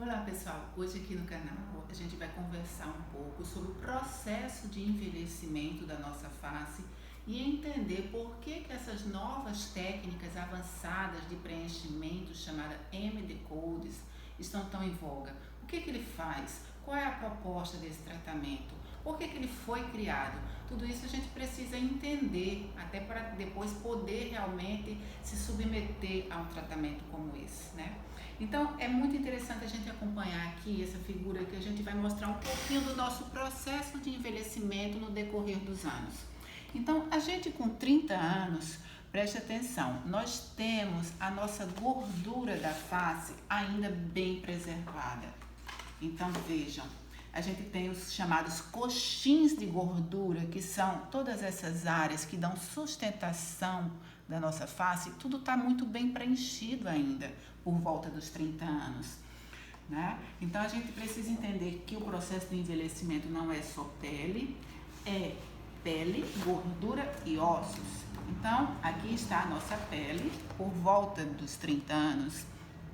Olá pessoal, hoje aqui no canal a gente vai conversar um pouco sobre o processo de envelhecimento da nossa face e entender por que essas novas técnicas avançadas de preenchimento chamada MD Codes estão tão em voga. O que ele faz? Qual é a proposta desse tratamento? Por que ele foi criado? Tudo isso a gente precisa entender até para depois poder realmente se submeter a um tratamento como esse, né? Então é muito interessante a gente acompanhar aqui essa figura que a gente vai mostrar um pouquinho do nosso processo de envelhecimento no decorrer dos anos. Então a gente com 30 anos, preste atenção, nós temos a nossa gordura da face ainda bem preservada. Então vejam, a gente tem os chamados coxins de gordura, que são todas essas áreas que dão sustentação da nossa face, tudo está muito bem preenchido ainda por volta dos 30 anos, né? Então a gente precisa entender que o processo de envelhecimento não é só pele, é pele, gordura e ossos. Então aqui está a nossa pele por volta dos 30 anos.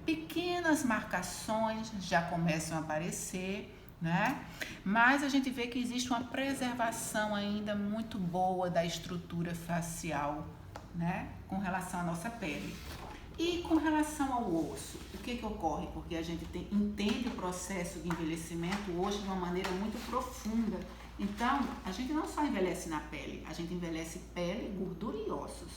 Pequenas marcações já começam a aparecer, né? Mas a gente vê que existe uma preservação ainda muito boa da estrutura facial, né? Com relação à nossa pele. E com relação ao osso, o que ocorre? Porque a gente entende o processo de envelhecimento hoje de uma maneira muito profunda. Então, a gente não só envelhece na pele, a gente envelhece pele, gordura e ossos.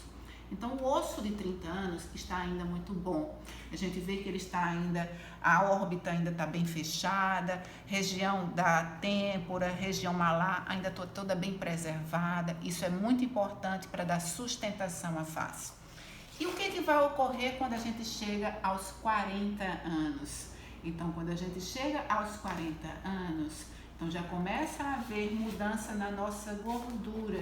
Então, o osso de 30 anos está ainda muito bom. A gente vê que ele está ainda, a órbita ainda está bem fechada, região da têmpora, região malar ainda toda bem preservada. Isso é muito importante para dar sustentação à face. E o que vai ocorrer quando a gente chega aos 40 anos? Então, quando a gente chega aos 40 anos, então já começa a haver mudança na nossa gordura.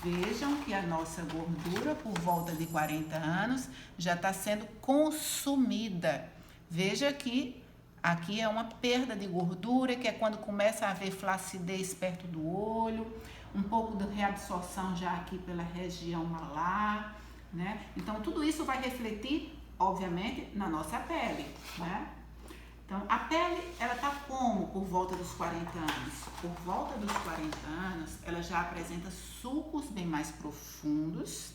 Vejam que a nossa gordura, por volta de 40 anos, já está sendo consumida. Veja que aqui é uma perda de gordura, que é quando começa a haver flacidez perto do olho, um pouco de reabsorção já aqui pela região malar, né? Então, tudo isso vai refletir, obviamente, na nossa pele, né? Então, a pele, ela tá como por volta dos 40 anos? Por volta dos 40 anos, ela já apresenta sulcos bem mais profundos,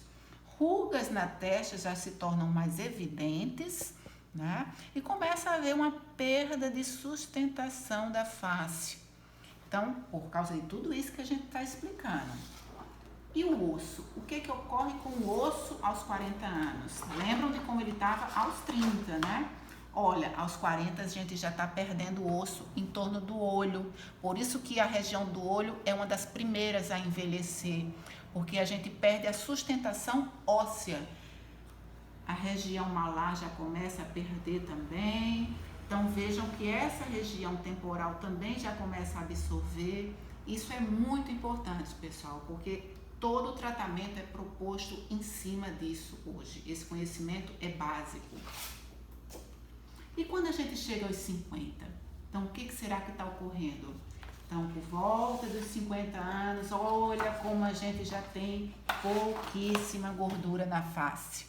rugas na testa já se tornam mais evidentes, né? E começa a haver uma perda de sustentação da face. Então, por causa de tudo isso que a gente está explicando. E o osso? O que ocorre com o osso aos 40 anos? Lembram de como ele estava aos 30, né? Olha, aos 40 a gente já está perdendo osso em torno do olho. Por isso que a região do olho é uma das primeiras a envelhecer, porque a gente perde a sustentação óssea. A região malar já começa a perder também. Então vejam que essa região temporal também já começa a absorver. Isso é muito importante, pessoal, porque todo o tratamento é proposto em cima disso hoje. Esse conhecimento é básico. E quando a gente chega aos 50? Então, o que será que está ocorrendo? Então, por volta dos 50 anos, olha como a gente já tem pouquíssima gordura na face.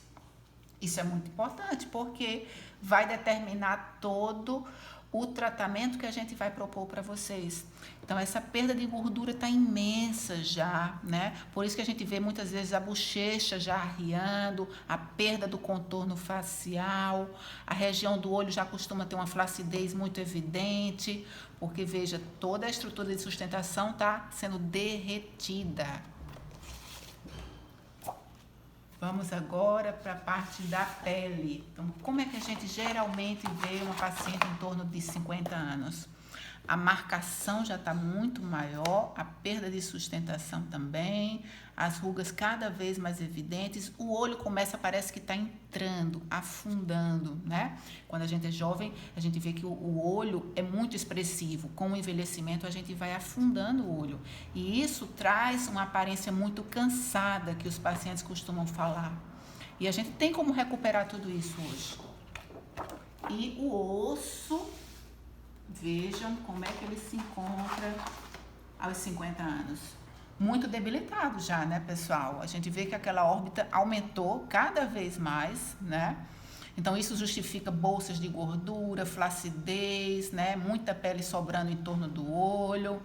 Isso é muito importante, porque vai determinar todo o tratamento que a gente vai propor para vocês. Então, essa perda de gordura está imensa já, né? Por isso que a gente vê muitas vezes a bochecha já arriando, a perda do contorno facial, a região do olho já costuma ter uma flacidez muito evidente, porque, veja, toda a estrutura de sustentação está sendo derretida. Vamos agora para a parte da pele. Então, como é que a gente geralmente vê uma paciente em torno de 50 anos? A marcação já está muito maior, a perda de sustentação também, as rugas cada vez mais evidentes, o olho parece que está entrando, afundando, né? Quando a gente é jovem, a gente vê que o olho é muito expressivo, com o envelhecimento a gente vai afundando o olho, e isso traz uma aparência muito cansada, que os pacientes costumam falar, e a gente tem como recuperar tudo isso hoje. E o osso, vejam como é que ele se encontra aos 50 anos. Muito debilitado já, né, pessoal? A gente vê que aquela órbita aumentou cada vez mais, né? Então isso justifica bolsas de gordura, flacidez, né? Muita pele sobrando em torno do olho,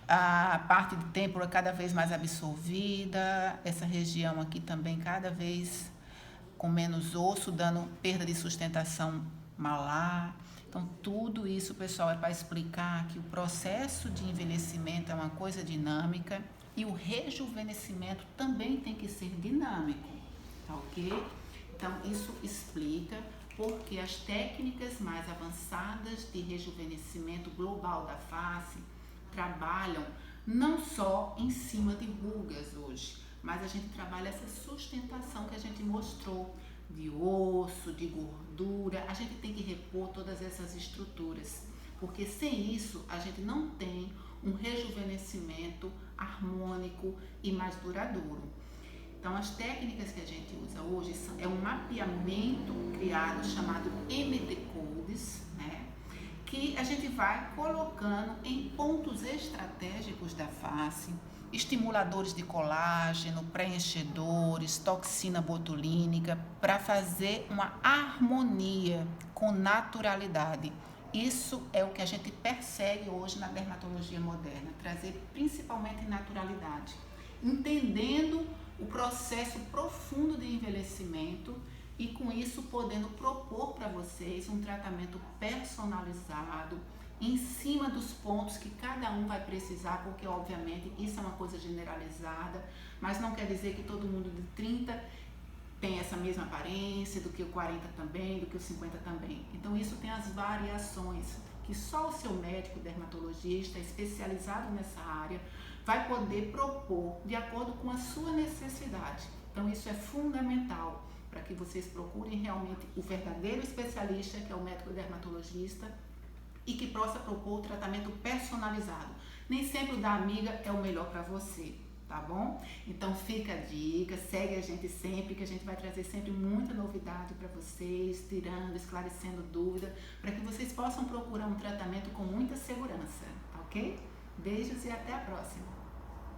a parte de têmpora cada vez mais absorvida, essa região aqui também cada vez com menos osso, dando perda de sustentação malar. Então, tudo isso, pessoal, é para explicar que o processo de envelhecimento é uma coisa dinâmica e o rejuvenescimento também tem que ser dinâmico, tá ok? Então, isso explica porque as técnicas mais avançadas de rejuvenescimento global da face trabalham não só em cima de rugas hoje, mas a gente trabalha essa sustentação que a gente mostrou, de osso, de gordura. A gente tem que repor todas essas estruturas, porque sem isso a gente não tem um rejuvenescimento harmônico e mais duradouro. Então, as técnicas que a gente usa hoje é um mapeamento criado chamado MD Codes, né? Que a gente vai colocando em pontos estratégicos da face, estimuladores de colágeno, preenchedores, toxina botulínica, para fazer uma harmonia com naturalidade. Isso é o que a gente persegue hoje na dermatologia moderna, trazer principalmente naturalidade, entendendo o processo profundo de envelhecimento e com isso podendo propor para vocês um tratamento personalizado em cima dos pontos que cada um vai precisar, porque obviamente isso é uma coisa generalizada, mas não quer dizer que todo mundo de 30 tem essa mesma aparência, do que o 40 também, do que o 50 também. Então isso tem as variações que só o seu médico dermatologista especializado nessa área vai poder propor de acordo com a sua necessidade. Então isso é fundamental para que vocês procurem realmente o verdadeiro especialista, que é o médico dermatologista, e que possa propor o tratamento personalizado. Nem sempre o da amiga é o melhor para você, tá bom? Então fica a dica, segue a gente sempre, que a gente vai trazer sempre muita novidade para vocês, tirando, esclarecendo dúvida, para que vocês possam procurar um tratamento com muita segurança, tá ok? Beijos e até a próxima!